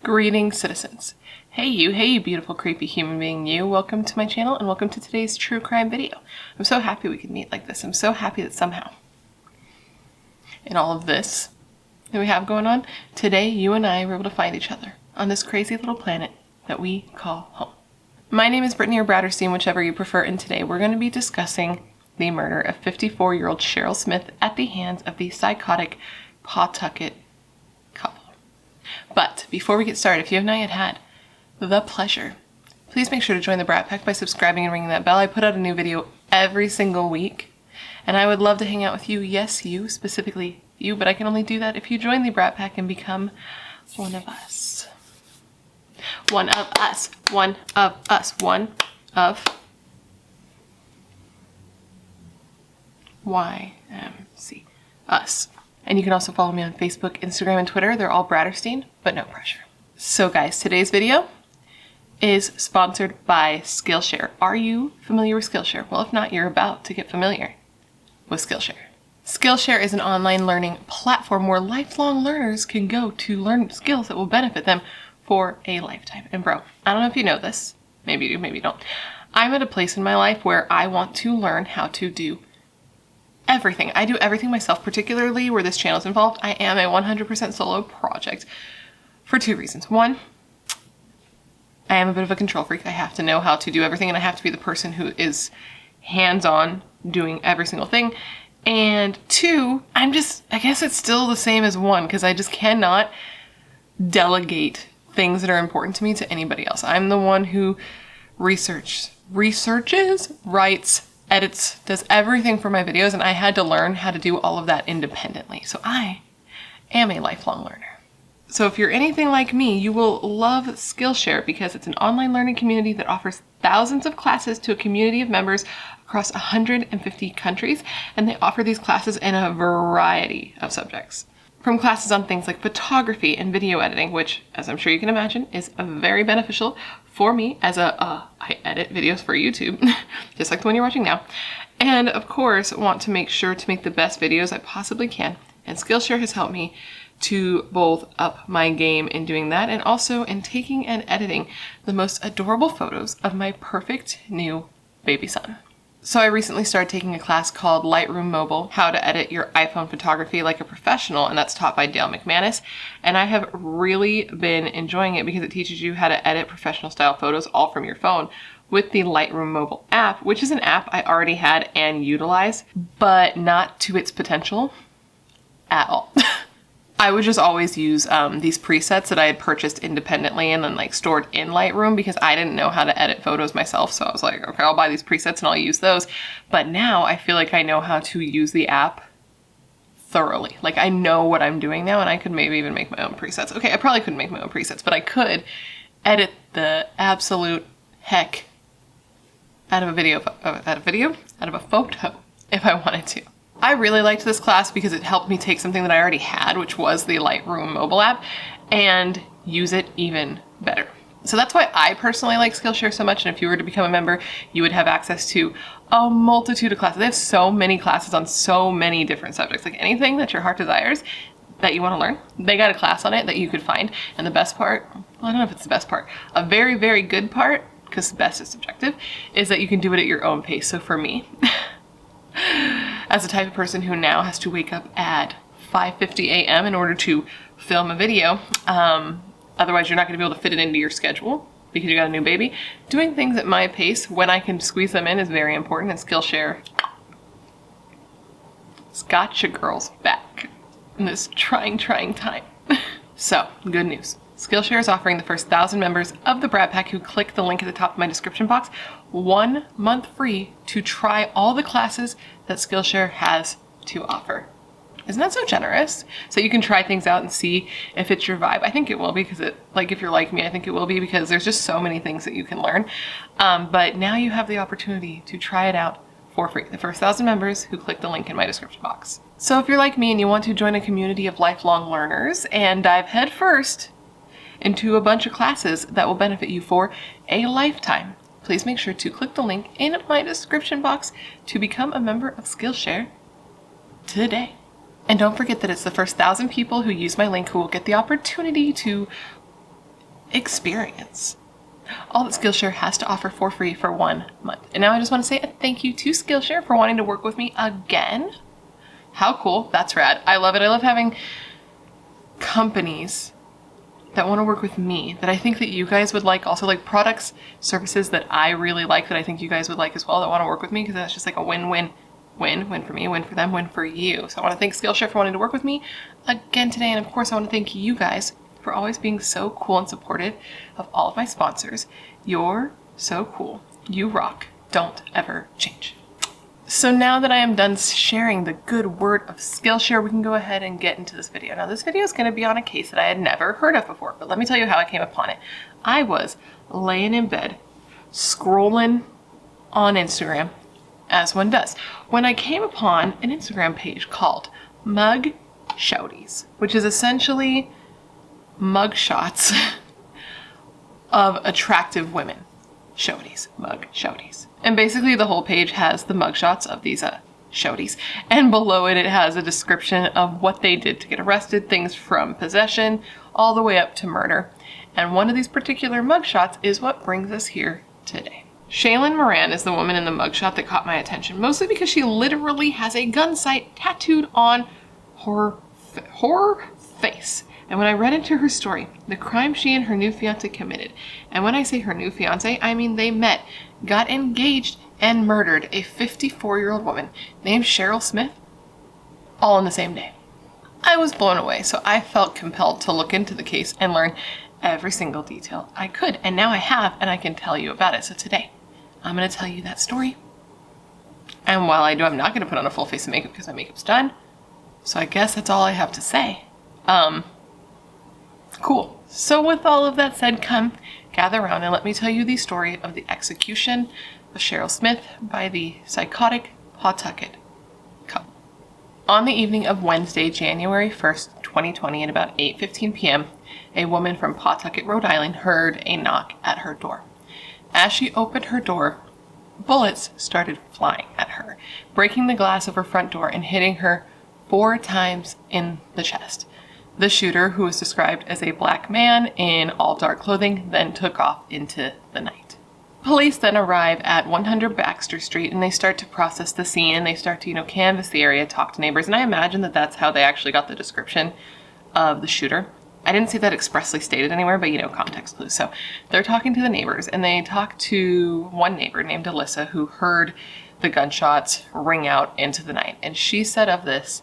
Greetings, citizens. Hey you beautiful creepy human being you. Welcome to my channel and welcome to today's true crime video. I'm so happy we could meet like this. I'm so happy that somehow, in all of this that we have going on, today you and I were able to find each other on this crazy little planet that we call home. My name is Brittany or BRATTERSTEIN, whichever you prefer, and today we're going to be discussing the murder of 54-year-old Cheryl Smith at the hands of the Psychotic Pawtucket couple. But before we get started, if you have not yet had the pleasure, please make sure to join the Brat Pack by subscribing and ringing that bell. I put out a new video every single week, and I would love to hang out with you. Yes, you, specifically you, but I can only do that if you join the Brat Pack and become one of us. One of us. One of us. One of YMC. Us. And you can also follow me on Facebook, Instagram, and Twitter. They're all BRATTERSTEIN, but no pressure. So guys, today's video is sponsored by Skillshare. Are you familiar with Skillshare? Well, if not, you're about to get familiar with Skillshare. Skillshare is an online learning platform where lifelong learners can go to learn skills that will benefit them for a lifetime. And bro, I don't know if you know this. Maybe you do, maybe you don't. I'm at a place in my life where I want to learn how to do everything. I do everything myself, particularly where this channel is involved. I am a 100% solo project for two reasons. One, I am a bit of a control freak. I have to know how to do everything, and I have to be the person who is hands-on doing every single thing. And two, I guess it's still the same as one, because I just cannot delegate things that are important to me to anybody else. I'm the one who researches, writes, edits, does everything for my videos, and I had to learn how to do all of that independently. So I am a lifelong learner. So if you're anything like me, you will love Skillshare because it's an online learning community that offers thousands of classes to a community of members across 150 countries, and they offer these classes in a variety of subjects. From classes on things like photography and video editing, which, as I'm sure you can imagine, is very beneficial for me as I edit videos for YouTube, just like the one you're watching now. And of course, want to make sure to make the best videos I possibly can. And Skillshare has helped me to both up my game in doing that and also in taking and editing the most adorable photos of my perfect new baby son. So I recently started taking a class called Lightroom Mobile, How to Edit Your iPhone Photography Like a Professional, and that's taught by Dale McManus. And I have really been enjoying it because it teaches you how to edit professional style photos all from your phone with the Lightroom Mobile app, which is an app I already had and utilized, but not to its potential at all. I would just always use these presets that I had purchased independently and then stored in Lightroom because I didn't know how to edit photos myself. So I was like, okay, I'll buy these presets and I'll use those. But now I feel like I know how to use the app thoroughly. Like I know what I'm doing now, and I could maybe even make my own presets. Okay, I probably couldn't make my own presets, but I could edit the absolute heck out of a photo if I wanted to. I really liked this class because it helped me take something that I already had, which was the Lightroom mobile app, and use it even better. So that's why I personally like Skillshare so much, and if you were to become a member, you would have access to a multitude of classes. They have so many classes on so many different subjects. Like anything that your heart desires that you want to learn, they got a class on it that you could find. And the best part, well, I don't know if it's the best part, a very, very good part, because best is subjective, is that you can do it at your own pace. So for me, as a type of person who now has to wake up at 5:50 a.m. in order to film a video, otherwise you're not going to be able to fit it into your schedule because you got a new baby. Doing things at my pace when I can squeeze them in is very important, and Skillshare has got your girls back in this trying time. So, good news. Skillshare is offering the first 1,000 members of the Brat Pack who click the link at the top of my description box 1 month free to try all the classes that Skillshare has to offer. Isn't that so generous? So you can try things out and see if it's your vibe. I think it will be because if you're like me, I think it will be because there's just so many things that you can learn. But now you have the opportunity to try it out for free. The first 1,000 members who click the link in my description box. So if you're like me and you want to join a community of lifelong learners and dive headfirst into a bunch of classes that will benefit you for a lifetime, please make sure to click the link in my description box to become a member of Skillshare today. And don't forget that it's the first 1,000 people who use my link who will get the opportunity to experience. All that Skillshare has to offer for free for 1 month. And now I just want to say a thank you to Skillshare for wanting to work with me again. How cool. That's rad. I love it. I love having companies that want to work with me that I think that you guys would like. Also, like products, services that I really like that I think you guys would like as well that want to work with me, because that's just like a win-win. Win for me, win for them, win for you. So I want to thank Skillshare for wanting to work with me again today. And of course, I want to thank you guys for always being so cool and supportive of all of my sponsors. You're so cool. You rock. Don't ever change. So now that I am done sharing the good word of Skillshare, we can go ahead and get into this video. Now this video is going to be on a case that I had never heard of before, but let me tell you how I came upon it. I was laying in bed, scrolling on Instagram, as one does, when I came upon an Instagram page called Mug Shouties, which is essentially mug shots of attractive women. Shouties, mug shouties. And basically the whole page has the mug shots of these shouties. And below it, it has a description of what they did to get arrested, things from possession all the way up to murder. And one of these particular mug shots is what brings us here today. Shaylyn Moran is the woman in the mugshot that caught my attention, mostly because she literally has a gun sight tattooed on her face. And when I read into her story, the crime she and her new fiance committed, and when I say her new fiance, I mean they met, got engaged, and murdered a 54-year-old woman named Cheryl Smith, all in the same day. I was blown away, so I felt compelled to look into the case and learn every single detail I could. And now I have, and I can tell you about it. So today, I'm going to tell you that story. And while I do, I'm not going to put on a full face of makeup because my makeup's done. So I guess that's all I have to say. Cool. So with all of that said, come gather around and let me tell you the story of the execution of Cheryl Smith by the Psychotic Pawtucket couple. On the evening of Wednesday, January 1st, 2020 at about 8:15 p.m., a woman from Pawtucket, Rhode Island heard a knock at her door. As she opened her door, bullets started flying at her, breaking the glass of her front door and hitting her 4 times in the chest. The shooter, who was described as a black man in all dark clothing, then took off into the night. Police then arrive at 100 Baxter Street and they start to process the scene. They start to, canvass the area, talk to neighbors, and I imagine that that's how they actually got the description of the shooter. I didn't see that expressly stated anywhere, but context clues. So they're talking to the neighbors, and they talk to one neighbor named Alyssa who heard the gunshots ring out into the night. And she said of this,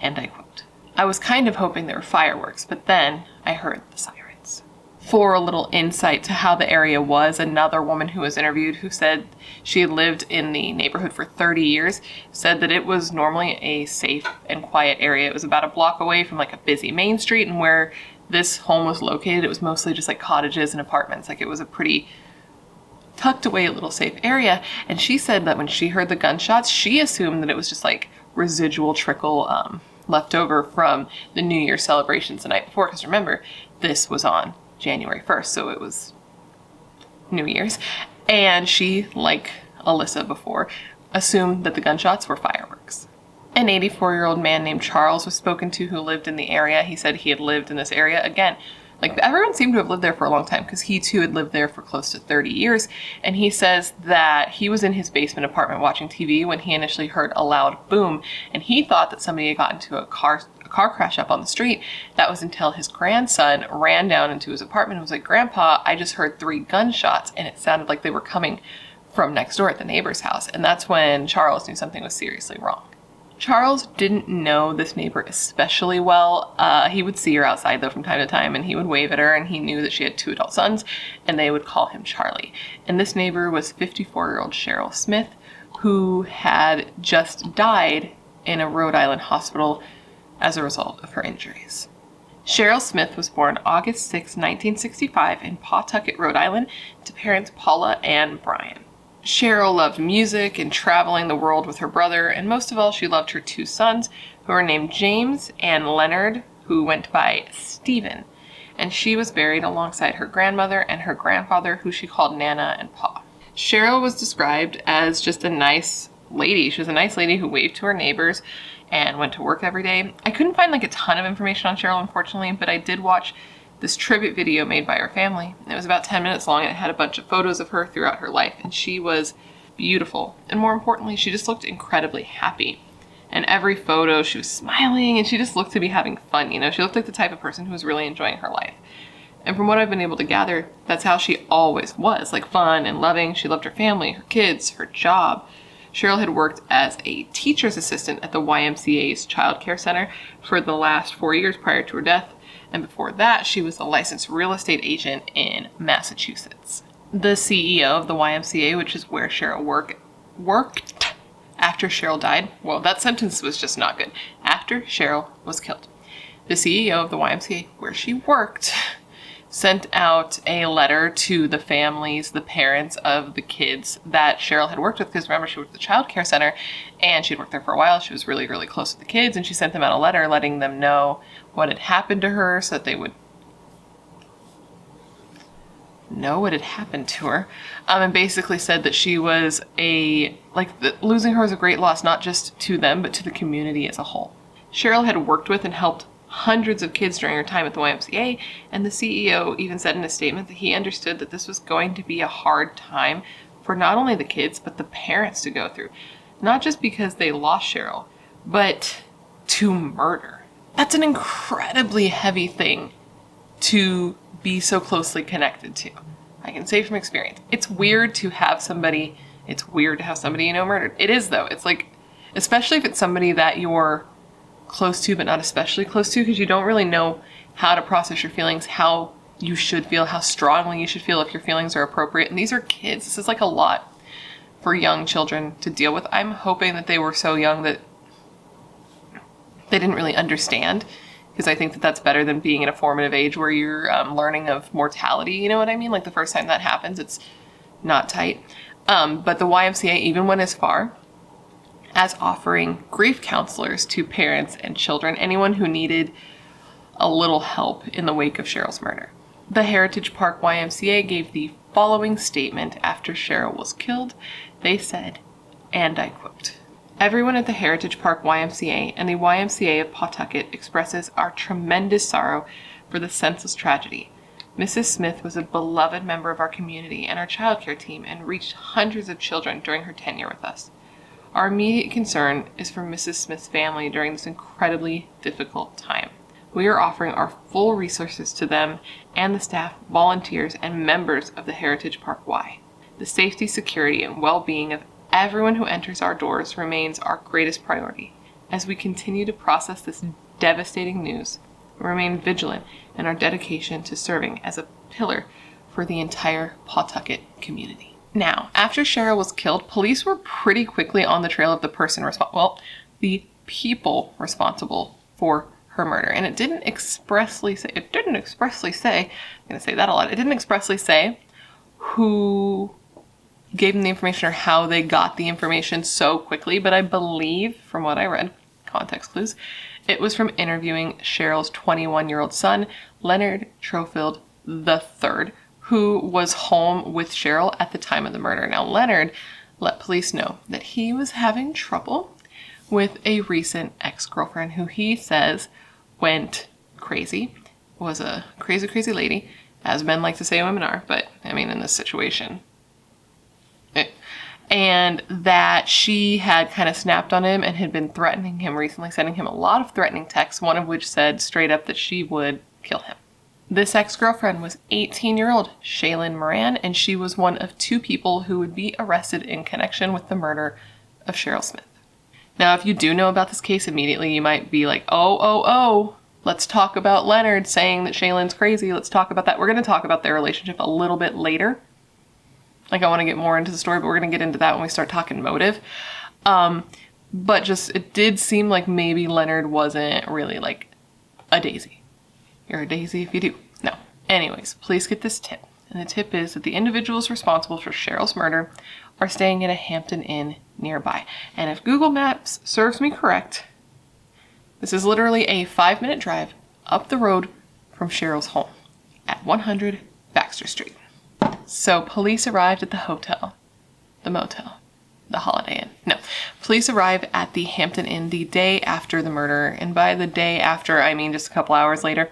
and I quote, "I was kind of hoping there were fireworks, but then I heard the sirens." For a little insight to how the area was, another woman who was interviewed who said she had lived in the neighborhood for 30 years said that it was normally a safe and quiet area. It was about a block away from like a busy main street, and where this home was located, it was mostly just like cottages and apartments. Like it was a pretty tucked away little safe area. And she said that when she heard the gunshots, she assumed that it was just like residual trickle left over from the New Year celebrations the night before. Because remember, this was on January 1st, so it was New Year's. And she, like Alyssa before, assumed that the gunshots were fireworks. An 84-year-old man named Charles was spoken to who lived in the area. He said he had lived in this area. Again, like everyone seemed to have lived there for a long time because he too had lived there for close to 30 years. And he says that he was in his basement apartment watching TV when he initially heard a loud boom. And he thought that somebody had gotten into a car crash up on the street. That was until his grandson ran down into his apartment and was like, "Grandpa, I just heard 3 gunshots." And it sounded like they were coming from next door at the neighbor's house. And that's when Charles knew something was seriously wrong. Charles didn't know this neighbor especially well. He would see her outside though from time to time, and he would wave at her, and he knew that she had 2 adult sons, and they would call him Charlie. And this neighbor was 54-year-old Cheryl Smith, who had just died in a Rhode Island hospital as a result of her injuries. Cheryl Smith was born August 6, 1965 in Pawtucket, Rhode Island, to parents Paula and Brian. Cheryl loved music and traveling the world with her brother, and most of all, she loved her 2 sons, who were named James and Leonard, who went by Stephen. And she was buried alongside her grandmother and her grandfather, who she called Nana and Pa. Cheryl was described as just a nice lady. She was a nice lady who waved to her neighbors and went to work every day. I couldn't find like a ton of information on Cheryl, unfortunately, but I did watch this tribute video made by her family. It was about 10 minutes long, and it had a bunch of photos of her throughout her life, and she was beautiful. And more importantly, she just looked incredibly happy. And every photo, she was smiling, and she just looked to be having fun. You know, she looked like the type of person who was really enjoying her life. And from what I've been able to gather, that's how she always was, like fun and loving. She loved her family, her kids, her job. Cheryl had worked as a teacher's assistant at the YMCA's Child Care Center for the last 4 years prior to her death. And before that, she was a licensed real estate agent in Massachusetts. The CEO of the YMCA, which is where Cheryl worked after Cheryl died. Well, that sentence was just not good. After Cheryl was killed. The CEO of the YMCA, where she worked, sent out a letter to the families, the parents of the kids that Cheryl had worked with, because remember, she worked at the Child Care Center, and she'd worked there for a while. She was really, really close with the kids, and she sent them out a letter letting them know what had happened to her so that they would know what had happened to her, and basically said that she was losing her was a great loss, not just to them, but to the community as a whole. Cheryl had worked with and helped hundreds of kids during her time at the YMCA, and the CEO even said in a statement that he understood that this was going to be a hard time for not only the kids, but the parents to go through. Not just because they lost Cheryl, but to murder. That's an incredibly heavy thing to be so closely connected to. I can say from experience. It's weird to have somebody, murdered. It is, though. It's like, especially if it's somebody that you're close to, but not especially close to, because you don't really know how to process your feelings, how you should feel, how strongly you should feel, if your feelings are appropriate. And these are kids. This is like a lot for young children to deal with. I'm hoping that they were so young that they didn't really understand, because I think that that's better than being in a formative age where you're learning of mortality. You know what I mean? Like the first time that happens, it's not tight. But the YMCA even went as far as offering grief counselors to parents and children, anyone who needed a little help in the wake of Cheryl's murder. The Heritage Park YMCA gave the following statement after Cheryl was killed. They said, and I quote, "Everyone at the Heritage Park YMCA and the YMCA of Pawtucket expresses our tremendous sorrow for the senseless tragedy. Mrs. Smith was a beloved member of our community and our childcare team and reached hundreds of children during her tenure with us. Our immediate concern is for Mrs. Smith's family during this incredibly difficult time. We are offering our full resources to them and the staff, volunteers, and members of the Heritage Park Y. The safety, security, and well-being of everyone who enters our doors remains our greatest priority. As we continue to process this devastating news, we remain vigilant in our dedication to serving as a pillar for the entire Pawtucket community." Now, after Cheryl was killed, police were pretty quickly on the trail of the people responsible for her murder. And it didn't expressly say who gave them the information or how they got the information so quickly, but I believe, from what I read, context clues, it was from interviewing Cheryl's 21-year-old son, Leonard Trofield III, who was home with Cheryl at the time of the murder. Now, Leonard let police know that he was having trouble with a recent ex-girlfriend who he says went crazy, was a crazy, crazy lady, as men like to say women are, but I mean, in this situation. And that she had kind of snapped on him and had been threatening him recently, sending him a lot of threatening texts, one of which said straight up that she would kill him. This ex-girlfriend was 18-year-old Shaylyn Moran, and she was one of 2 people who would be arrested in connection with the murder of Cheryl Smith. Now, if you do know about this case immediately, you might be like, oh, let's talk about Leonard saying that Shaylyn's crazy. Let's talk about that. We're going to talk about their relationship a little bit later. Like, I want to get more into the story, but we're going to get into that when we start talking motive. But just, it did seem like maybe Leonard wasn't really like a daisy. You're a daisy if you do. No. Anyways, please get this tip. And the tip is that the individuals responsible for Cheryl's murder are staying at a Hampton Inn nearby. And if Google Maps serves me correct, this is literally a 5-minute drive up the road from Cheryl's home at 100 Baxter Street. So police arrived at the motel, the Holiday Inn. No. Police arrive at the Hampton Inn the day after the murder. And by the day after, I mean just a couple hours later.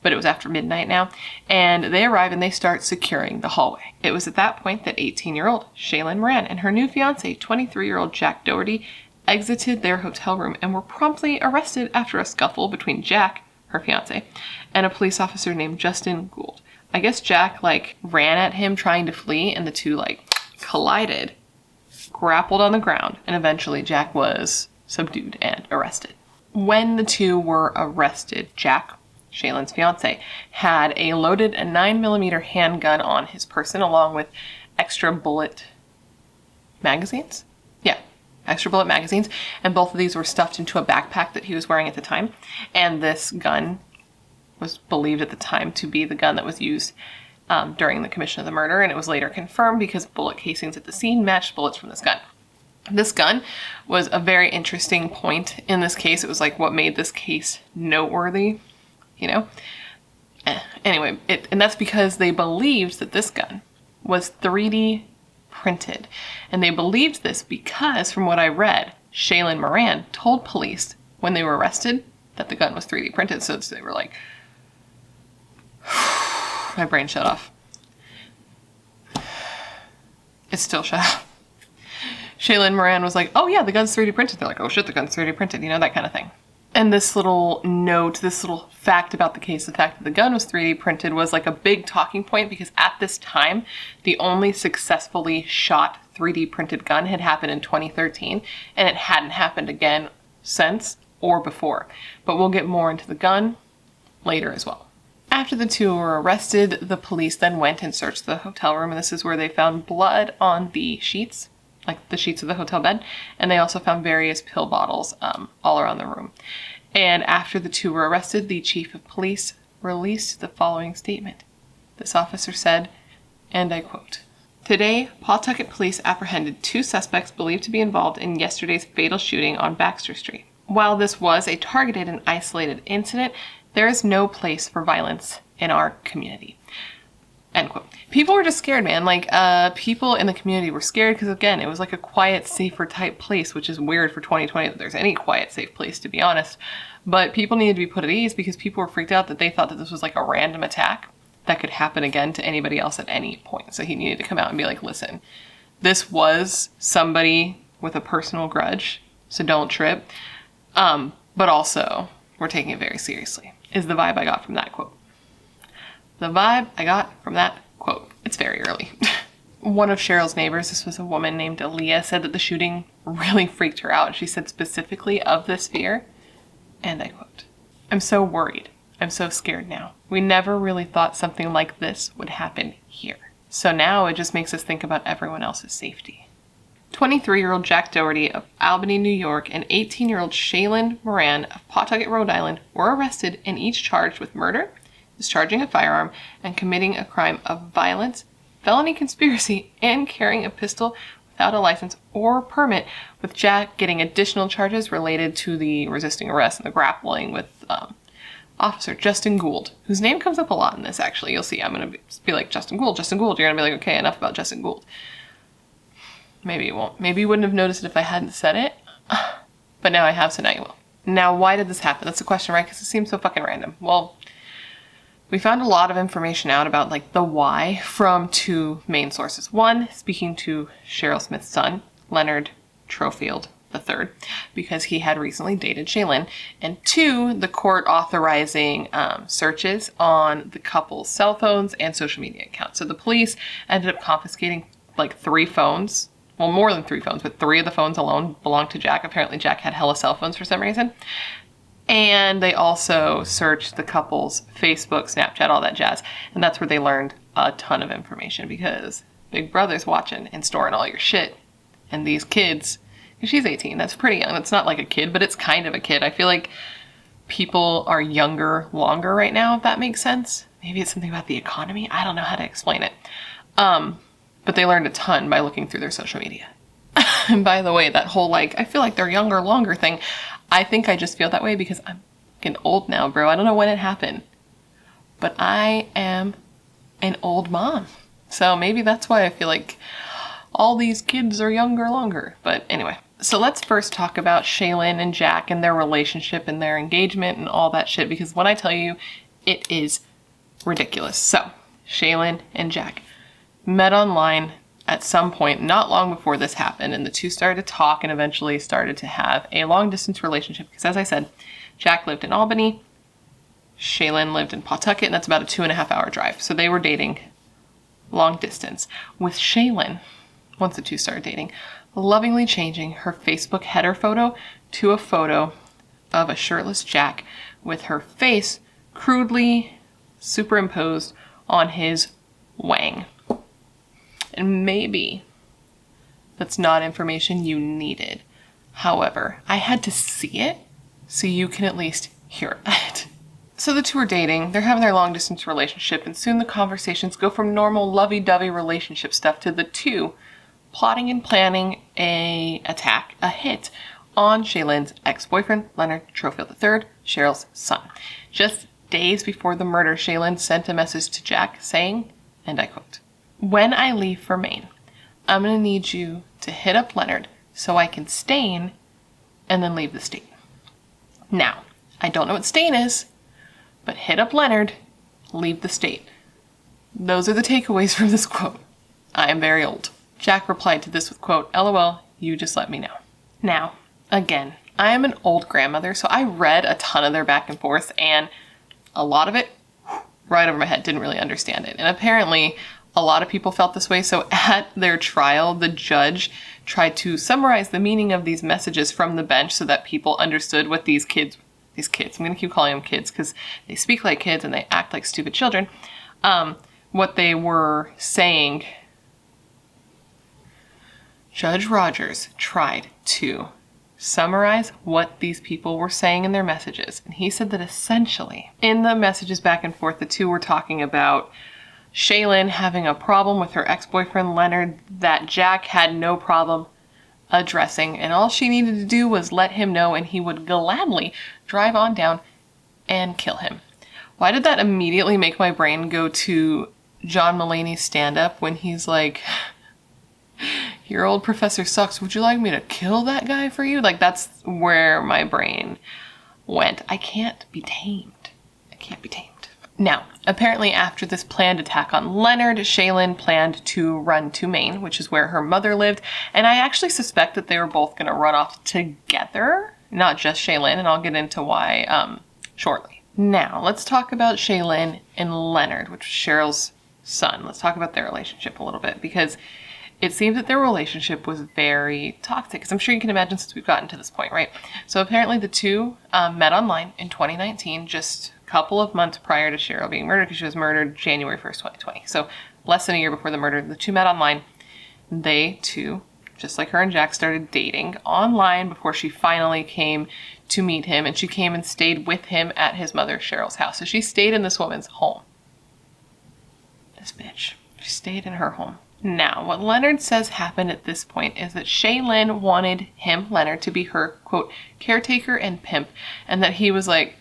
But it was after midnight now. And they arrive and they start securing the hallway. It was at that point that 18-year-old Shaylyn Moran and her new fiancé, 23-year-old Jack Doherty, exited their hotel room and were promptly arrested after a scuffle between Jack, her fiancé, and a police officer named Justin Gould. I guess Jack, ran at him trying to flee, and the two, collided, grappled on the ground, and eventually Jack was subdued and arrested. When the two were arrested, Jack, Shaylyn's fiancé, had a loaded 9mm handgun on his person along with extra bullet magazines. Yeah, extra bullet magazines, and both of these were stuffed into a backpack that he was wearing at the time. And this gun was believed at the time to be the gun that was used during the commission of the murder, and it was later confirmed because bullet casings at the scene matched bullets from this gun. This gun was a very interesting point in this case. It was what made this case noteworthy, Anyway, and that's because they believed that this gun was 3D printed. And they believed this because, from what I read, Shaylyn Moran told police when they were arrested that the gun was 3D printed. So they were like, my brain shut off. It's still shut off. Shaylyn Moran was like, oh yeah, the gun's 3D printed. They're like, oh shit, the gun's 3D printed, that kind of thing. And this little note, this little fact about the case, the fact that the gun was 3D printed was a big talking point because at this time, the only successfully shot 3D printed gun had happened in 2013, and it hadn't happened again since or before. But we'll get more into the gun later as well. After the two were arrested, the police then went and searched the hotel room, and this is where they found blood on the sheets, the sheets of the hotel bed, and they also found various pill bottles all around the room. And after the two were arrested, the chief of police released the following statement. This officer said, and I quote, "Today, Pawtucket police apprehended 2 suspects believed to be involved in yesterday's fatal shooting on Baxter Street. While this was a targeted and isolated incident, there is no place for violence in our community." End quote. People were just scared, man. People in the community were scared because, again, it was a quiet, safer type place, which is weird for 2020 that there's any quiet, safe place, to be honest. But people needed to be put at ease because people were freaked out that they thought that this was a random attack that could happen again to anybody else at any point. So he needed to come out and be like, listen, this was somebody with a personal grudge, so don't trip. But also, we're taking it very seriously, is the vibe I got from that quote. The vibe I got from that quote. It's very early. One of Cheryl's neighbors, this was a woman named Aaliyah, said that the shooting really freaked her out. She said specifically of this fear, and I quote, "I'm so worried. I'm so scared now. We never really thought something like this would happen here. So now it just makes us think about everyone else's safety." 23-year-old Jack Doherty of Albany, New York, and 18-year-old Shaylyn Moran of Pawtucket, Rhode Island, were arrested and each charged with murder, discharging a firearm, and committing a crime of violence, felony conspiracy, and carrying a pistol without a license or permit, with Jack getting additional charges related to the resisting arrest and the grappling with Officer Justin Gould, whose name comes up a lot in this, actually. You'll see. I'm going to be like, Justin Gould. You're going to be like, okay, enough about Justin Gould. Maybe you won't. Maybe you wouldn't have noticed it if I hadn't said it. But now I have, so now you will. Now, why did this happen? That's the question, right? Because it seems so fucking random. Well, we found a lot of information out about the why from 2 main sources. One, speaking to Cheryl Smith's son, Leonard Trofield III, because he had recently dated Shaylyn. And 2, the court authorizing searches on the couple's cell phones and social media accounts. So the police ended up confiscating 3 phones. Well, more than 3 phones, but 3 of the phones alone belonged to Jack. Apparently Jack had hella cell phones for some reason. And they also searched the couple's Facebook, Snapchat, all that jazz. And that's where they learned a ton of information because Big Brother's watching and storing all your shit. And these kids, and she's 18, that's pretty young. That's not like a kid, but it's kind of a kid. I feel like people are younger longer right now, if that makes sense. Maybe it's something about the economy. I don't know how to explain it. But they learned a ton by looking through their social media. And by the way, that whole I feel like they're younger longer thing, I think I just feel that way because I'm getting old now, bro. I don't know when it happened, but I am an old mom. So maybe that's why I feel like all these kids are younger longer. But anyway, so let's first talk about Shaylyn and Jack and their relationship and their engagement and all that shit, because when I tell you, it is ridiculous. So Shaylyn and Jack met online at some point not long before this happened, and the two started to talk and eventually started to have a long distance relationship, because as I said, Jack lived in Albany, Shaylyn lived in Pawtucket, and that's about a 2.5 hour drive. So they were dating long distance, with Shaylyn, once the two started dating, lovingly changing her Facebook header photo to a photo of a shirtless Jack with her face crudely superimposed on his wang. And maybe that's not information you needed. However, I had to see it so you can at least hear it. So the two are dating, they're having their long distance relationship, and soon the conversations go from normal lovey-dovey relationship stuff to the two plotting and planning a hit on Shaylyn's ex-boyfriend, Leonard Trofield III, Cheryl's son. Just days before the murder, Shaylyn sent a message to Jack saying, and I quote, "When I leave for Maine, I'm going to need you to hit up Leonard so I can stain and then leave the state." Now, I don't know what stain is, but hit up Leonard, leave the state. Those are the takeaways from this quote. I am very old. Jack replied to this with quote, "LOL, you just let me know." Now, again, I am an old grandmother, so I read a ton of their back and forth, and a lot of it, right over my head, didn't really understand it. And apparently, a lot of people felt this way, so at their trial, the judge tried to summarize the meaning of these messages from the bench so that people understood what these kids, I'm going to keep calling them kids because they speak like kids and they act like stupid children, what they were saying. Judge Rogers tried to summarize what these people were saying in their messages. And he said that essentially, in the messages back and forth, the two were talking about Shaylyn having a problem with her ex-boyfriend Leonard that Jack had no problem addressing, and all she needed to do was let him know and he would gladly drive on down and kill him. Why did that immediately make my brain go to John Mulaney's stand-up when he's like, "Your old professor sucks, would you like me to kill that guy for you?" Like, that's where my brain went. I can't be tamed. Now, apparently after this planned attack on Leonard, Shaylyn planned to run to Maine, which is where her mother lived, and I actually suspect that they were both going to run off together, not just Shaylyn, and I'll get into why shortly. Now, let's talk about Shaylyn and Leonard, which was Cheryl's son. Let's talk about their relationship a little bit, because it seems that their relationship was very toxic, as I'm sure you can imagine since we've gotten to this point, right? So apparently the two met online in 2019, just a couple of months prior to Cheryl being murdered, because she was murdered January 1st, 2020. So less than a year before the murder, the two met online. They too, just like her and Jack, started dating online before she finally came to meet him, and she came and stayed with him at his mother Cheryl's house. So she stayed in this woman's home. This bitch. She stayed in her home. Now, what Leonard says happened at this point is that Shaylyn wanted him, Leonard, to be her, quote, caretaker and pimp, and that he was like,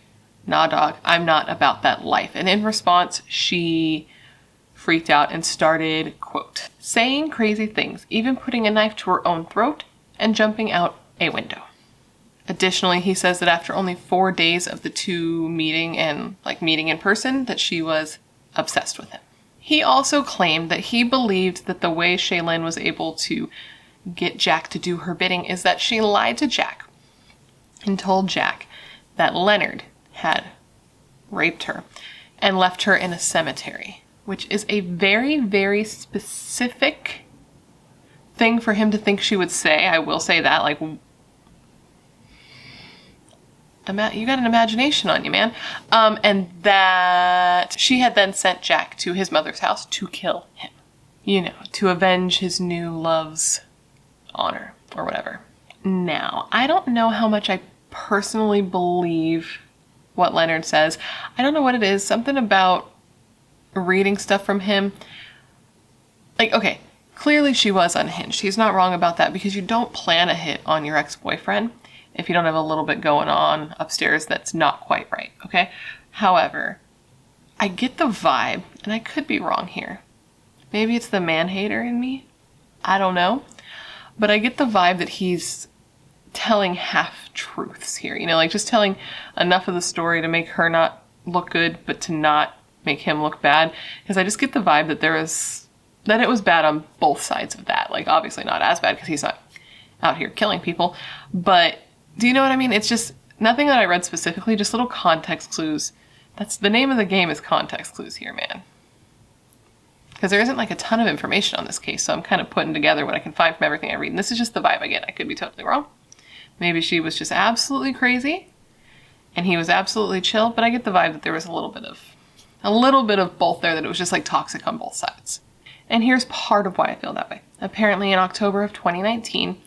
"Nah, dog, I'm not about that life." And in response, she freaked out and started, quote, saying crazy things, even putting a knife to her own throat and jumping out a window. Additionally, he says that after only 4 days of the two meeting in person, that she was obsessed with him. He also claimed that he believed that the way Shaylyn was able to get Jack to do her bidding is that she lied to Jack and told Jack that Leonard had raped her and left her in a cemetery, which is a very, very specific thing for him to think she would say. I will say that, like, you got an imagination on you, man. And that she had then sent Jack to his mother's house to kill him. You know, to avenge his new love's honor or whatever. Now, I don't know how much I personally believe what Leonard says. I don't know what it is. Something about reading stuff from him. Like, okay, clearly she was unhinged. He's not wrong about that, because you don't plan a hit on your ex-boyfriend if you don't have a little bit going on upstairs that's not quite right, okay? However, I get the vibe, and I could be wrong here. Maybe it's the man-hater in me, I don't know. But I get the vibe that he's telling half-truths here, you know, like just telling enough of the story to make her not look good, but to not make him look bad. Because I just get the vibe that that it was bad on both sides of that. Like, obviously not as bad because he's not out here killing people. But do you know what I mean? It's just nothing that I read specifically, just little context clues. That's the name of the game, is context clues here, man. Because there isn't like a ton of information on this case, so I'm kind of putting together what I can find from everything I read. And this is just the vibe I get. I could be totally wrong. Maybe she was just absolutely crazy and he was absolutely chill, but I get the vibe that there was a little bit of both there, that it was just like toxic on both sides. And here's part of why I feel that way. Apparently in October of 2019,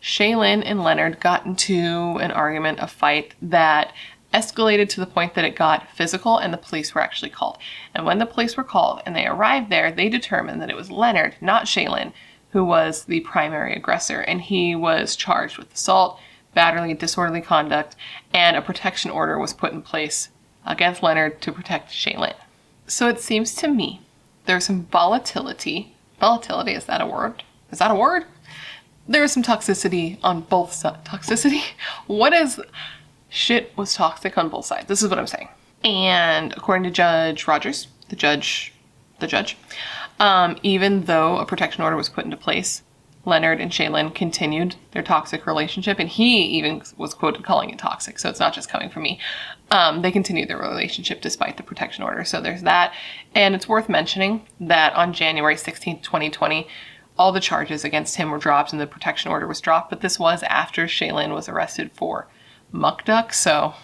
Shaylyn and Leonard got into an argument, a fight that escalated to the point that it got physical, and the police were actually called. And when the police were called and they arrived there, they determined that it was Leonard, not Shaylyn, who was the primary aggressor, and he was charged with assault, battery, disorderly conduct, and a protection order was put in place against Leonard to protect Shaylyn. So it seems to me there's some volatility. Volatility, is that a word? Is that a word? There was some toxicity on both sides. Toxicity? What is... Shit was toxic on both sides. This is what I'm saying. And according to Judge Rogers, the judge, even though a protection order was put into place, Leonard and Shaylyn continued their toxic relationship, and he even was quoted calling it toxic, so it's not just coming from me. They continued their relationship despite the protection order, so there's that. And it's worth mentioning that on January 16th, 2020, all the charges against him were dropped and the protection order was dropped, but this was after Shaylyn was arrested for muck duck, so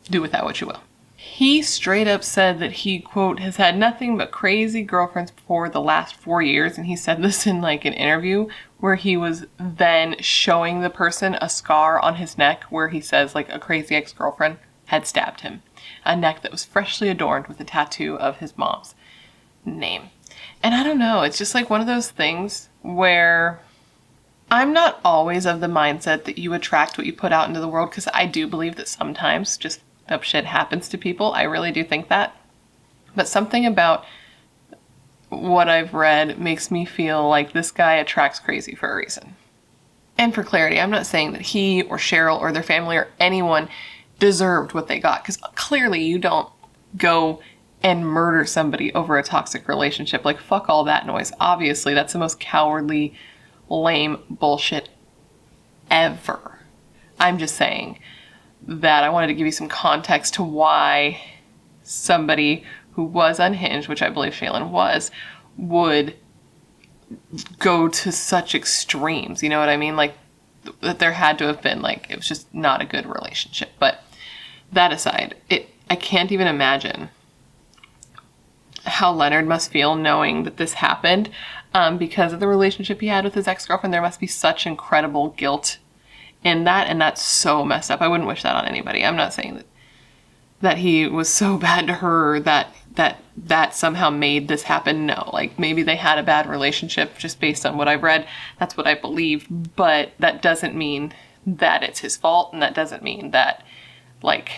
do with that what you will. He straight up said that he, quote, has had nothing but crazy girlfriends for the last 4 years, and he said this in like an interview where he was then showing the person a scar on his neck where he says like a crazy ex-girlfriend had stabbed him. A neck that was freshly adorned with a tattoo of his mom's name. And I don't know, it's just like one of those things where I'm not always of the mindset that you attract what you put out into the world, because I do believe that sometimes just up shit happens to people. I really do think that. But something about what I've read makes me feel like this guy attracts crazy for a reason. And for clarity, I'm not saying that he or Cheryl or their family or anyone deserved what they got, because clearly you don't go and murder somebody over a toxic relationship. Like, fuck all that noise. Obviously, that's the most cowardly, lame bullshit ever. I'm just saying that I wanted to give you some context to why somebody who was unhinged, which I believe Shaylyn was, would go to such extremes. You know what I mean? Like, that there had to have been, like, it was just not a good relationship. But that aside, I can't even imagine how Leonard must feel knowing that this happened. Because of the relationship he had with his ex-girlfriend, there must be such incredible guilt in that, and that's so messed up. I wouldn't wish that on anybody. I'm not saying that he was so bad to her that somehow made this happen. No, like, maybe they had a bad relationship just based on what I've read. That's what I believe, but that doesn't mean that it's his fault, and that doesn't mean that, like,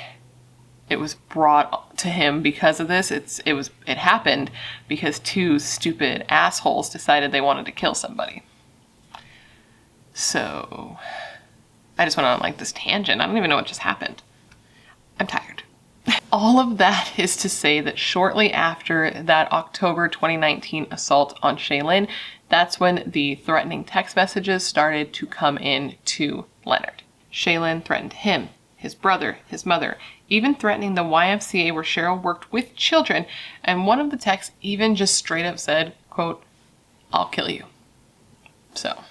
it was brought to him because of this. It happened because two stupid assholes decided they wanted to kill somebody. So I just went on like this tangent. I don't even know what just happened. I'm tired. All of that is to say that shortly after that October 2019 assault on Shaylyn, that's when the threatening text messages started to come in to Leonard. Shaylyn threatened him, his brother, his mother, even threatening the YMCA where Cheryl worked with children, and one of the texts even just straight up said, quote, "I'll kill you." So,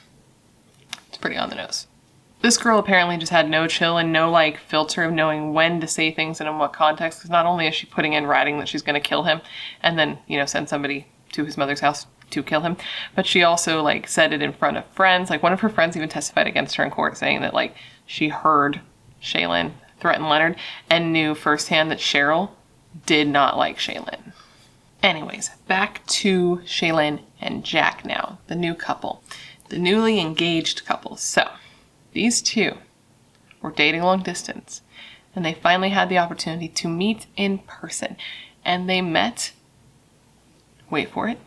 it's pretty on the nose. This girl apparently just had no chill and no, like, filter of knowing when to say things and in what context, because not only is she putting in writing that she's going to kill him and then, you know, send somebody to his mother's house to kill him, but she also, like, said it in front of friends. Like, one of her friends even testified against her in court saying that, like, she heard Shaylyn threaten Leonard and knew firsthand that Cheryl did not like Shaylyn. Anyways, back to Shaylyn and Jack now, the new couple, the newly engaged couple. So, these two were dating long distance, and they finally had the opportunity to meet in person. And they met, wait for it,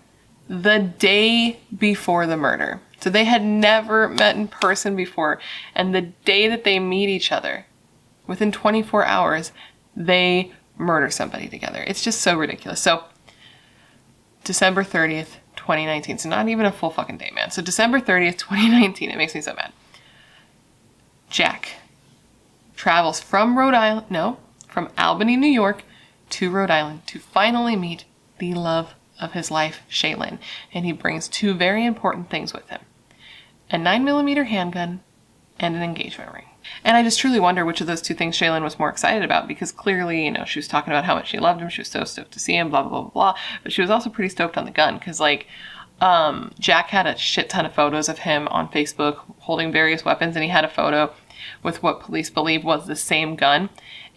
the day before the murder. So they had never met in person before. And the day that they meet each other, within 24 hours, they murder somebody together. It's just so ridiculous. So December 30th, 2019. So not even a full fucking day, man. So December 30th, 2019. It makes me so mad. Jack travels from Albany, New York to Rhode Island to finally meet the love of his life, Shaylyn. And he brings two very important things with him. A 9mm handgun and an engagement ring. And I just truly wonder which of those two things Shaylyn was more excited about, because clearly, you know, she was talking about how much she loved him. She was so stoked to see him, blah, blah, blah, blah. But she was also pretty stoked on the gun, because, like, Jack had a shit ton of photos of him on Facebook holding various weapons, and he had a photo with what police believe was the same gun.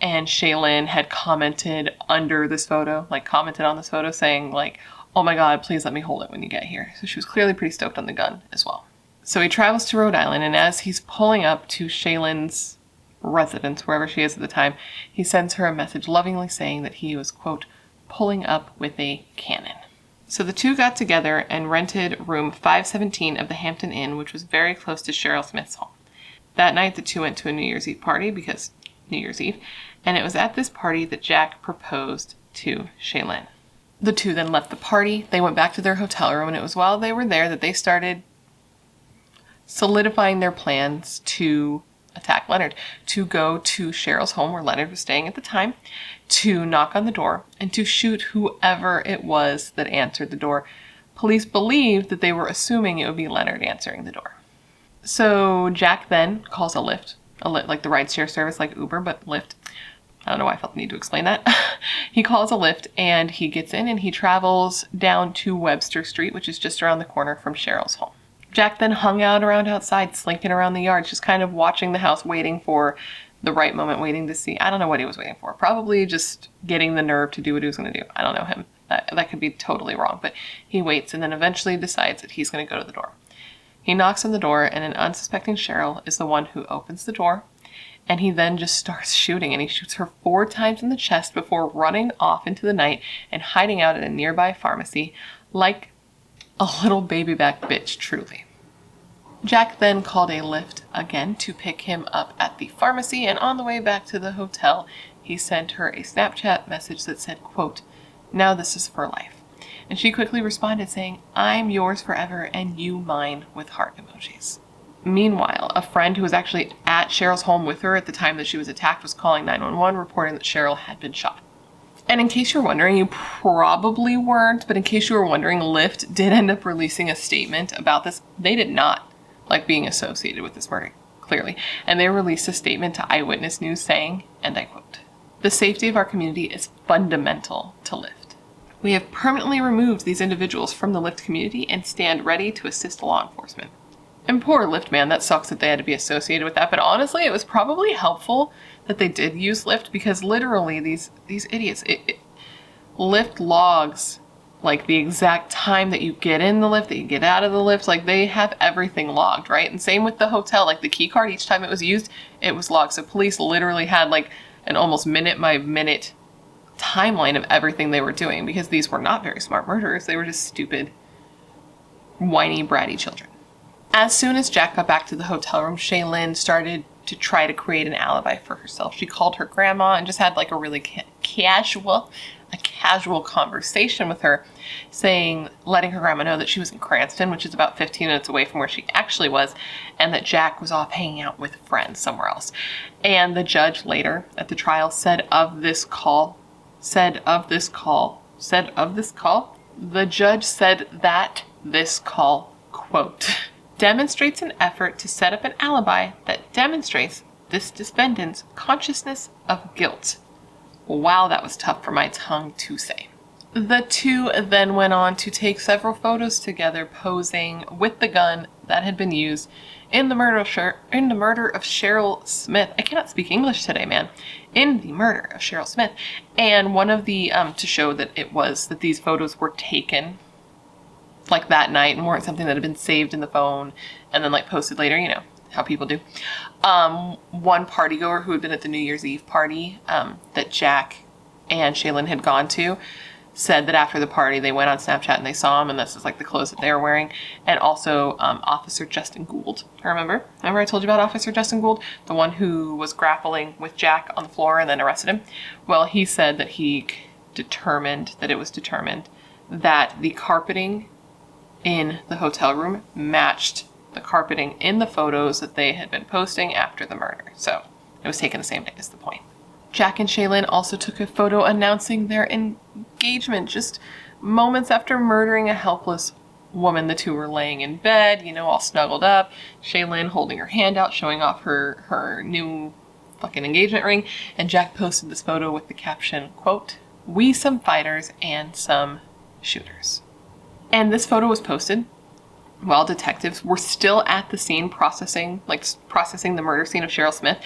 And Shaylyn had commented under this photo, like commented on this photo saying, like, oh my God, please let me hold it when you get here. So she was clearly pretty stoked on the gun as well. So he travels to Rhode Island, and as he's pulling up to Shaylyn's residence, wherever she is at the time, he sends her a message lovingly saying that he was, quote, pulling up with a cannon. So the two got together and rented room 517 of the Hampton Inn, which was very close to Cheryl Smith's home. That night, the two went to a New Year's Eve party, because New Year's Eve, and it was at this party that Jack proposed to Shaylyn. The two then left the party. They went back to their hotel room, and it was while they were there that they started solidifying their plans to attack Leonard, to go to Cheryl's home where Leonard was staying at the time, to knock on the door, and to shoot whoever it was that answered the door. Police believed that they were assuming it would be Leonard answering the door. So Jack then calls a Lyft, like the rideshare service, like Uber, but Lyft. I don't know why I felt the need to explain that. He calls a Lyft, and he gets in, and he travels down to Webster Street, which is just around the corner from Cheryl's home. Jack then hung out around outside, slinking around the yard, just kind of watching the house, waiting for the right moment, waiting to see. I don't know what he was waiting for. Probably just getting the nerve to do what he was going to do. I don't know him. That could be totally wrong, but he waits and then eventually decides that he's going to go to the door. He knocks on the door, and an unsuspecting Cheryl is the one who opens the door, and he then just starts shooting, and he shoots her 4 times in the chest before running off into the night and hiding out at a nearby pharmacy like a little baby back bitch, truly. Jack then called a Lyft again to pick him up at the pharmacy, and on the way back to the hotel, he sent her a Snapchat message that said, quote, now this is for life. And she quickly responded saying, I'm yours forever and you mine, with heart emojis. Meanwhile, a friend who was actually at Cheryl's home with her at the time that she was attacked was calling 911, reporting that Cheryl had been shot. And in case you're wondering, you probably weren't, but in case you were wondering, Lyft did end up releasing a statement about this. They did not like being associated with this murder, clearly. And they released a statement to Eyewitness News saying, and I quote, the safety of our community is fundamental to Lyft. We have permanently removed these individuals from the Lyft community and stand ready to assist law enforcement. And poor Lyft, man, that sucks that they had to be associated with that. But honestly, it was probably helpful that they did use Lyft, because literally these idiots, Lyft logs like the exact time that you get in the Lyft, that you get out of the Lyft. Like, they have everything logged, right? And same with the hotel, like the key card, each time it was used, it was logged. So police literally had like an almost minute by minute timeline of everything they were doing, because these were not very smart murderers. They were just stupid, whiny, bratty children. As soon as Jack got back to the hotel room, Shaylyn started to try to create an alibi for herself. She called her grandma and just had like a really casual conversation with her, letting her grandma know that she was in Cranston, which is about 15 minutes away from where she actually was, and that Jack was off hanging out with friends somewhere else. And the judge later at the trial said of this call, the judge said that this call, quote, demonstrates an effort to set up an alibi that demonstrates this defendant's consciousness of guilt. Wow, that was tough for my tongue to say. The two then went on to take several photos together posing with the gun that had been used in the murder of Cheryl Smith. I cannot speak English today, man. In the murder of Cheryl Smith. And one of the, to show that these photos were taken like that night and weren't something that had been saved in the phone and then like posted later, you know, how people do. One partygoer who had been at the New Year's Eve party that Jack and Shaylyn had gone to said that after the party they went on Snapchat and they saw him, and this is like the clothes that they were wearing. And also Officer Justin Gould. Remember I told you about Officer Justin Gould, the one who was grappling with Jack on the floor and then arrested him? Well, he said that it was determined that the carpeting in the hotel room matched the carpeting in the photos that they had been posting after the murder. So it was taken the same day, is the point. Jack and Shaylyn also took a photo announcing their engagement just moments after murdering a helpless woman. The two were laying in bed, all snuggled up. Shaylyn holding her hand out, showing off her new fucking engagement ring. And Jack posted this photo with the caption, quote, "We some fighters and some shooters." And this photo was posted while detectives were still at the scene processing the murder scene of Cheryl Smith.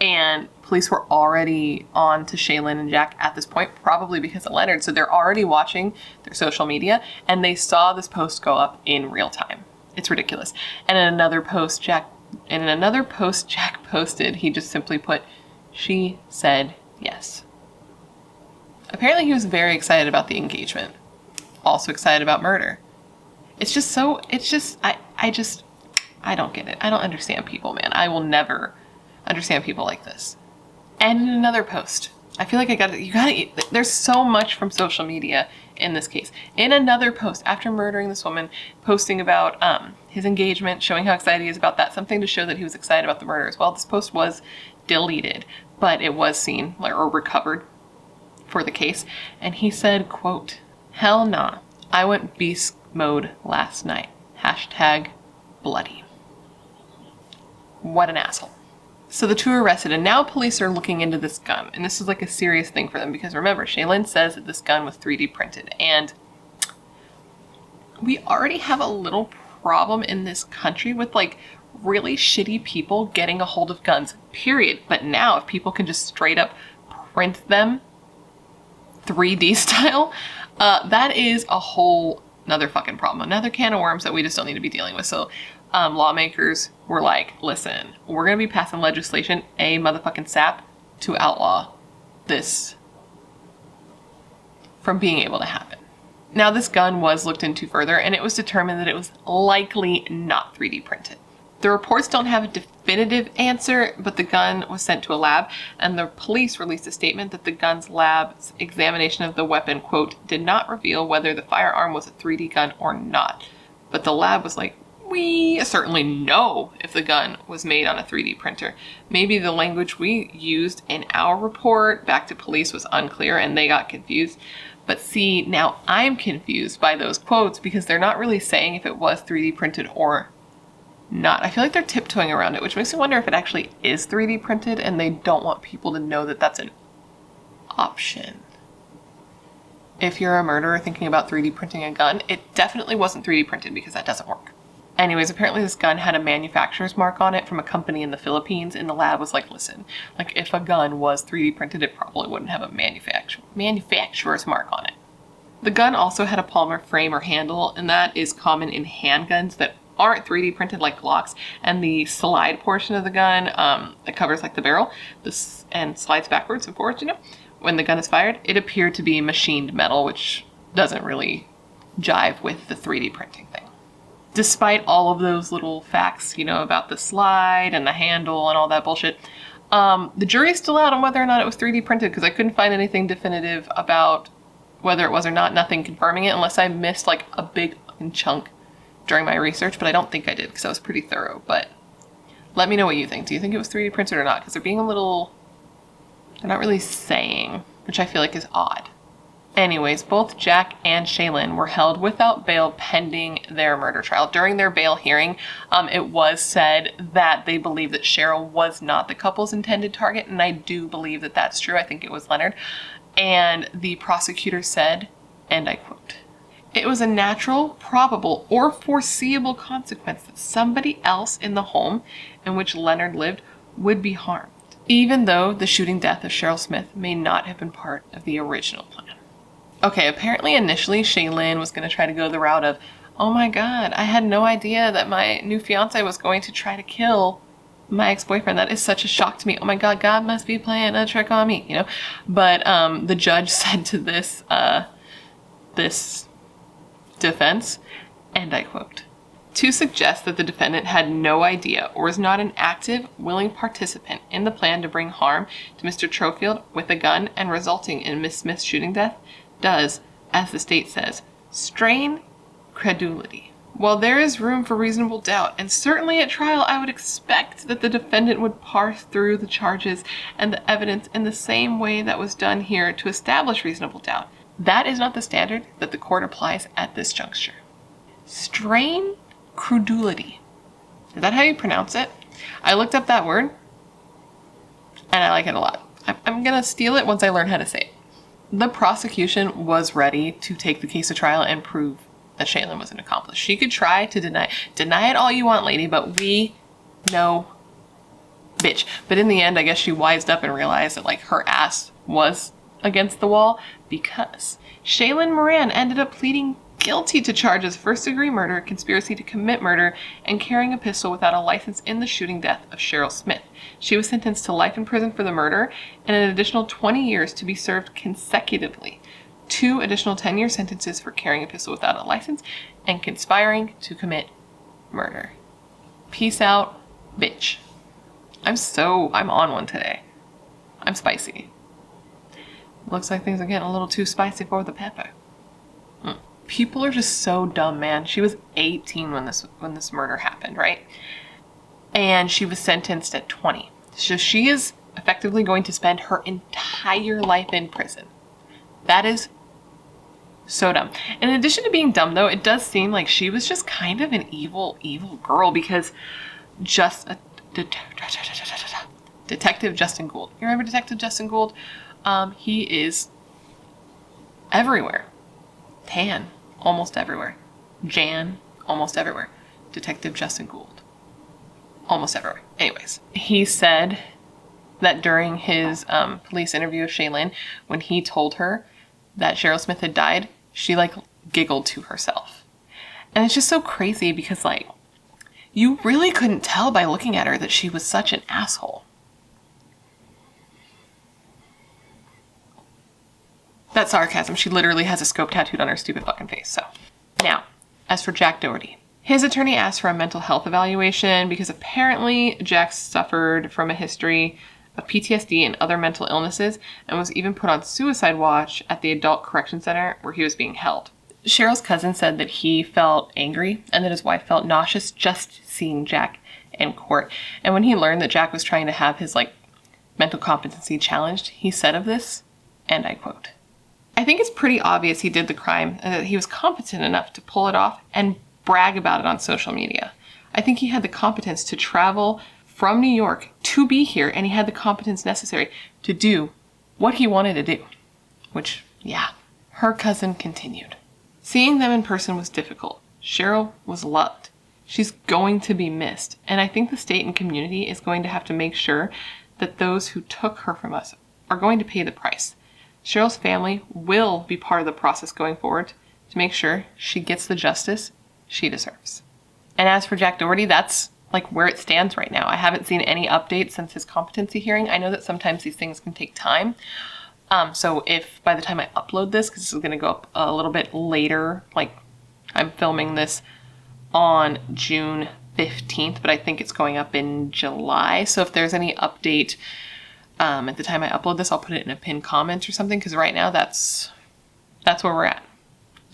And police were already on to Shaylyn and Jack at this point, probably because of Leonard. So they're already watching their social media, and they saw this post go up in real time. It's ridiculous. And in another post Jack posted, he just simply put, "She said yes." Apparently he was very excited about the engagement. Also excited about murder. I don't get it. I don't understand people, man. I will never understand people like this. And in another post, I feel like there's so much from social media in this case. In another post, after murdering this woman, posting about his engagement, showing how excited he is about that, something to show that he was excited about the murder as well. This post was deleted, but it was seen or recovered for the case. And he said, quote, "Hell nah, I went beast mode last night. #bloody." What an asshole. So the two are arrested, and now police are looking into this gun. And this is like a serious thing for them because remember, Shaylyn says that this gun was 3D printed. And we already have a little problem in this country with really shitty people getting a hold of guns, period. But now if people can just straight up print them 3D style, that is a whole another fucking problem. Another can of worms that we just don't need to be dealing with. So lawmakers were like, listen, we're going to be passing legislation, a motherfucking SAP, to outlaw this from being able to happen. Now, this gun was looked into further, and it was determined that it was likely not 3D printed. The reports don't have a definitive answer, but the gun was sent to a lab, and the police released a statement that the gun's lab's examination of the weapon, quote, "did not reveal whether the firearm was a 3D gun or not." But the lab was like, we certainly know if the gun was made on a 3D printer. Maybe the language we used in our report back to police was unclear and they got confused. But see, now I'm confused by those quotes because they're not really saying if it was 3D printed or not. I feel like they're tiptoeing around it, which makes me wonder if it actually is 3D printed and they don't want people to know that that's an option. If you're a murderer thinking about 3D printing a gun, it definitely wasn't 3D printed because that doesn't work. Anyways, apparently this gun had a manufacturer's mark on it from a company in the Philippines, and the lab was like, listen, if a gun was 3D printed, it probably wouldn't have a manufacturer's mark on it. The gun also had a polymer frame or handle, and that is common in handguns that aren't 3D printed like Glocks. And the slide portion of the gun that covers the barrel and slides backwards and forwards, when the gun is fired, it appeared to be machined metal, which doesn't really jive with the 3D printing thing. Despite all of those little facts, about the slide and the handle and all that bullshit, the jury's still out on whether or not it was 3D printed because I couldn't find anything definitive about whether it was or not, nothing confirming it, unless I missed a big fucking chunk during my research, but I don't think I did because I was pretty thorough. But let me know what you think. Do you think it was 3D printed or not? Because they're not really saying, which I feel like is odd. Anyways, both Jack and Shaylyn were held without bail pending their murder trial. During their bail hearing, it was said that they believe that Cheryl was not the couple's intended target, and I do believe that that's true. I think it was Leonard. And the prosecutor said, and I quote, "It was a natural, probable, or foreseeable consequence that somebody else in the home in which Leonard lived would be harmed, even though the shooting death of Cheryl Smith may not have been part of the original plan." Okay, apparently initially Shaylyn was going to try to go the route of, oh my god, I had no idea that my new fiance was going to try to kill my ex-boyfriend. That is such a shock to me. Oh my god, God must be playing a trick on me, But the judge said to this this defense, and I quote, "To suggest that the defendant had no idea or was not an active, willing participant in the plan to bring harm to Mr. Trofield with a gun and resulting in Miss Smith's shooting death does, as the state says, strain credulity. While there is room for reasonable doubt, and certainly at trial I would expect that the defendant would parse through the charges and the evidence in the same way that was done here to establish reasonable doubt, that is not the standard that the court applies at this juncture." Strain credulity. Is that how you pronounce it? I looked up that word, and I like it a lot. I'm gonna steal it once I learn how to say it. The prosecution was ready to take the case to trial and prove that Shaylyn was an accomplice. She could try to deny it all you want, lady, but we know, bitch. But in the end, I guess she wised up and realized that like her ass was against the wall, because Shaylyn Moran ended up pleading guilty to charges first-degree murder, conspiracy to commit murder, and carrying a pistol without a license in the shooting death of Cheryl Smith. She was sentenced to life in prison for the murder and an additional 20 years to be served consecutively. 2 additional 10-year sentences for carrying a pistol without a license and conspiring to commit murder. Peace out, bitch. I'm on one today. I'm spicy. Looks like things are getting a little too spicy for the pepper. People are just so dumb, man. She was 18 when this murder happened, right? And she was sentenced at 20. So she is effectively going to spend her entire life in prison. That is so dumb. In addition to being dumb, though, it does seem like she was just kind of an evil girl, because Detective Justin Gould. You remember Detective Justin Gould? He is everywhere. Tan, almost everywhere. Jan, almost everywhere. Detective Justin Gould, almost everywhere. Anyways, he said that during his police interview of Shaylyn, when he told her that Cheryl Smith had died, she like giggled to herself. And it's just so crazy because like, you really couldn't tell by looking at her that she was such an asshole. That's sarcasm. She literally has a scope tattooed on her stupid fucking face. So now, as for Jack Doherty, his attorney asked for a mental health evaluation because apparently Jack suffered from a history of PTSD and other mental illnesses and was even put on suicide watch at the adult correction center where he was being held. Cheryl's cousin said that he felt angry and that his wife felt nauseous just seeing Jack in court. And when he learned that Jack was trying to have his like mental competency challenged, he said of this, and I quote, "I think it's pretty obvious he did the crime and that he was competent enough to pull it off and brag about it on social media. I think he had the competence to travel from New York to be here, and he had the competence necessary to do what he wanted to do." Which, yeah. Her cousin continued. "Seeing them in person was difficult. Cheryl was loved. She's going to be missed, and I think the state and community is going to have to make sure that those who took her from us are going to pay the price. Cheryl's family will be part of the process going forward to make sure she gets the justice she deserves." And as for Jack Doherty, that's like where it stands right now. I haven't seen any updates since his competency hearing. I know that sometimes these things can take time. So if by the time I upload this, because this is going to go up a little bit later, like I'm filming this on June 15th, but I think it's going up in July. So if there's any update at the time I upload this, I'll put it in a pinned comment or something, because right now that's where we're at.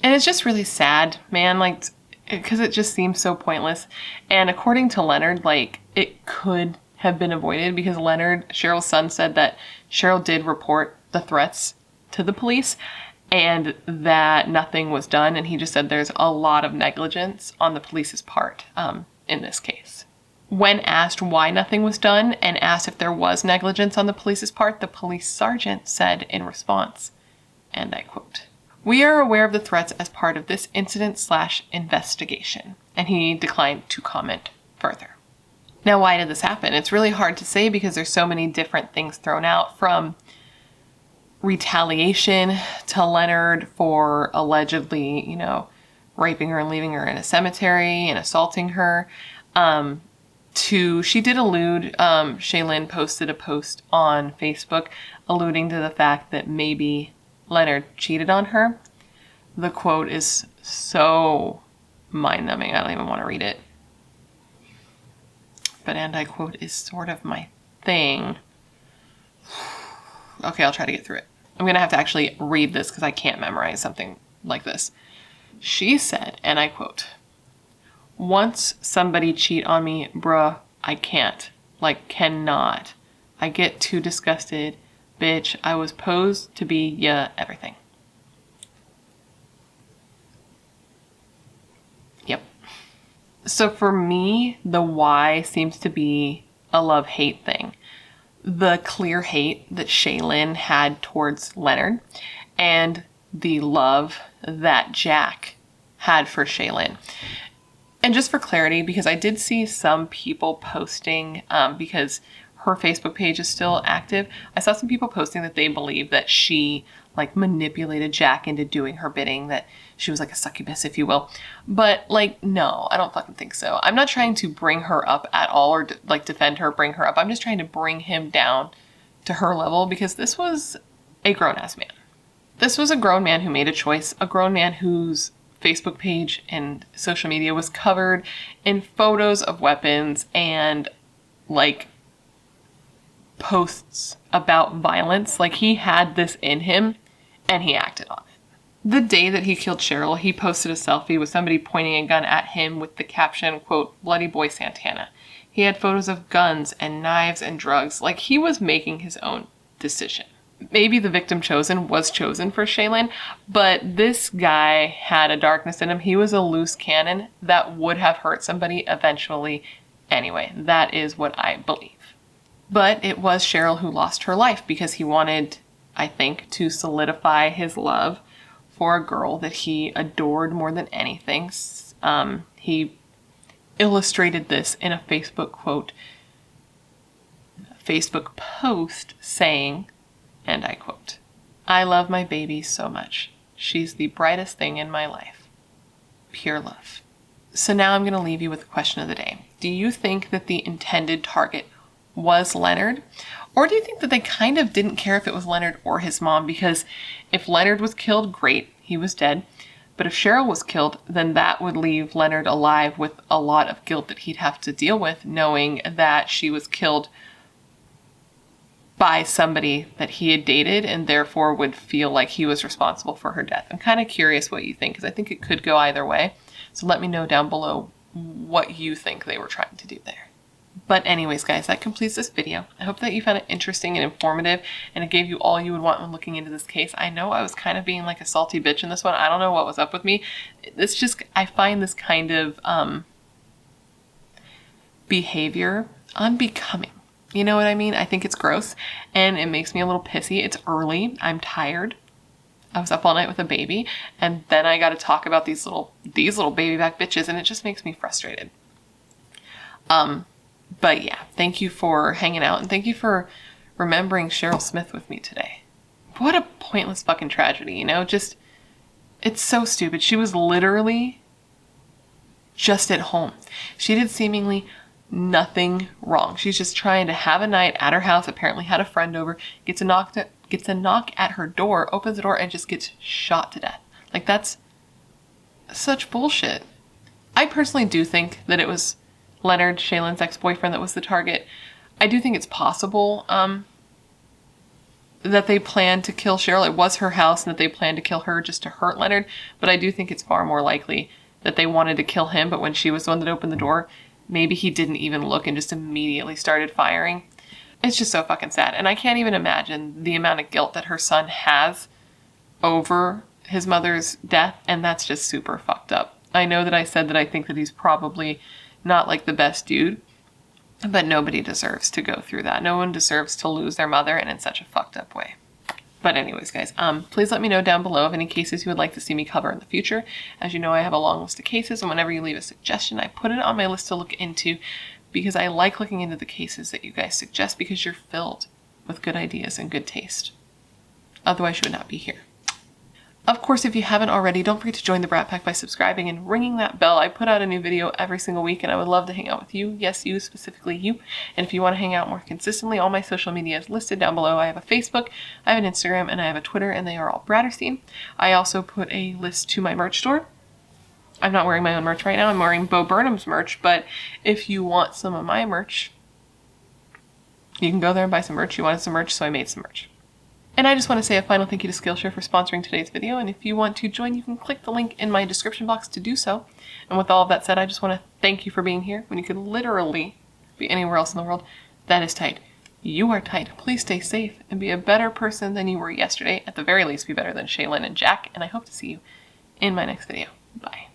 And it's just really sad, man, like, because it just seems so pointless. And according to Leonard, like, it could have been avoided because Leonard, Cheryl's son, said that Cheryl did report the threats to the police and that nothing was done. And he just said there's a lot of negligence on the police's part in this case. When asked why nothing was done and asked if there was negligence on the police's part, the police sergeant said in response, and I quote, "We are aware of the threats as part of this incident/investigation." And he declined to comment further. Now, why did this happen? It's really hard to say because there's so many different things thrown out, from retaliation to Leonard for allegedly, raping her and leaving her in a cemetery and assaulting her. She did allude, Shaylyn posted a post on Facebook alluding to the fact that maybe Leonard cheated on her. The quote is so mind-numbing. I don't even want to read it. But and I quote is sort of my thing. Okay, I'll try to get through it. I'm going to have to actually read this because I can't memorize something like this. She said, and I quote, "Once somebody cheat on me, bruh, I can't. Like, cannot. I get too disgusted. Bitch, I was posed to be ya everything." Yep. So for me, the why seems to be a love-hate thing. The clear hate that Shaylyn had towards Leonard and the love that Jack had for Shaylyn. And just for clarity, because I did see some people posting, because her Facebook page is still active, I saw some people posting that they believe that she like manipulated Jack into doing her bidding, that she was like a succubus, if you will. But like, no, I don't fucking think so. I'm not trying to bring her up at all or like defend her, bring her up. I'm just trying to bring him down to her level because this was a grown-ass man. This was a grown man who made a choice, a grown man whose Facebook page and social media was covered in photos of weapons and like posts about violence. Like he had this in him and he acted on it. The day that he killed Cheryl, he posted a selfie with somebody pointing a gun at him with the caption, quote, "Bloody Boy Santana." He had photos of guns and knives and drugs. Like he was making his own decision. Maybe the victim chosen was chosen for Shaylyn, but this guy had a darkness in him. He was a loose cannon that would have hurt somebody eventually anyway. That is what I believe. But it was Cheryl who lost her life because he wanted, I think, to solidify his love for a girl that he adored more than anything. He illustrated this in a Facebook quote, Facebook post saying, and I quote, "I love my baby so much. She's the brightest thing in my life. Pure love." So now I'm going to leave you with the question of the day. Do you think that the intended target was Leonard? Or do you think that they kind of didn't care if it was Leonard or his mom? Because if Leonard was killed, great, he was dead. But if Cheryl was killed, then that would leave Leonard alive with a lot of guilt that he'd have to deal with, knowing that she was killed by somebody that he had dated and therefore would feel like he was responsible for her death. I'm kind of curious what you think because I think it could go either way. So let me know down below what you think they were trying to do there. But anyways, guys, that completes this video. I hope that you found it interesting and informative and it gave you all you would want when looking into this case. I know I was kind of being like a salty bitch in this one. I don't know what was up with me. It's just, I find this kind of behavior unbecoming. You know what I mean? I think it's gross and it makes me a little pissy. It's early. I'm tired. I was up all night with a baby and then I got to talk about these little baby back bitches and it just makes me frustrated. But yeah, thank you for hanging out and thank you for remembering Cheryl Smith with me today. What a pointless fucking tragedy, you know? Just, it's so stupid. She was literally just at home. She did seemingly nothing wrong. She's just trying to have a night at her house, apparently had a friend over, gets a knock at her door, opens the door, and just gets shot to death. Like, that's such bullshit. I personally do think that it was Leonard, Shaylyn's ex-boyfriend, that was the target. I do think it's possible that they planned to kill Cheryl. It was her house and that they planned to kill her just to hurt Leonard, but I do think it's far more likely that they wanted to kill him, but when she was the one that opened the door, maybe he didn't even look and just immediately started firing. It's just so fucking sad. And I can't even imagine the amount of guilt that her son has over his mother's death. And that's just super fucked up. I know that I said that I think that he's probably not like the best dude, but nobody deserves to go through that. No one deserves to lose their mother and in such a fucked up way. But anyways, guys, please let me know down below of any cases you would like to see me cover in the future. As you know, I have a long list of cases, and whenever you leave a suggestion, I put it on my list to look into because I like looking into the cases that you guys suggest because you're filled with good ideas and good taste. Otherwise, you would not be here. Of course, if you haven't already, don't forget to join the Brat Pack by subscribing and ringing that bell. I put out a new video every single week and I would love to hang out with you. Yes, you, specifically you. And if you want to hang out more consistently, all my social media is listed down below. I have a Facebook, I have an Instagram, and I have a Twitter, and they are all Bratterstein. I also put a list to my merch store. I'm not wearing my own merch right now. I'm wearing Bo Burnham's merch, but if you want some of my merch, you can go there and buy some merch. You wanted some merch, so I made some merch. And I just want to say a final thank you to Skillshare for sponsoring today's video. And if you want to join, you can click the link in my description box to do so. And with all of that said, I just want to thank you for being here when you could literally be anywhere else in the world. That is tight. You are tight. Please stay safe and be a better person than you were yesterday. At the very least, be better than Shaylyn and Jack. And I hope to see you in my next video. Bye.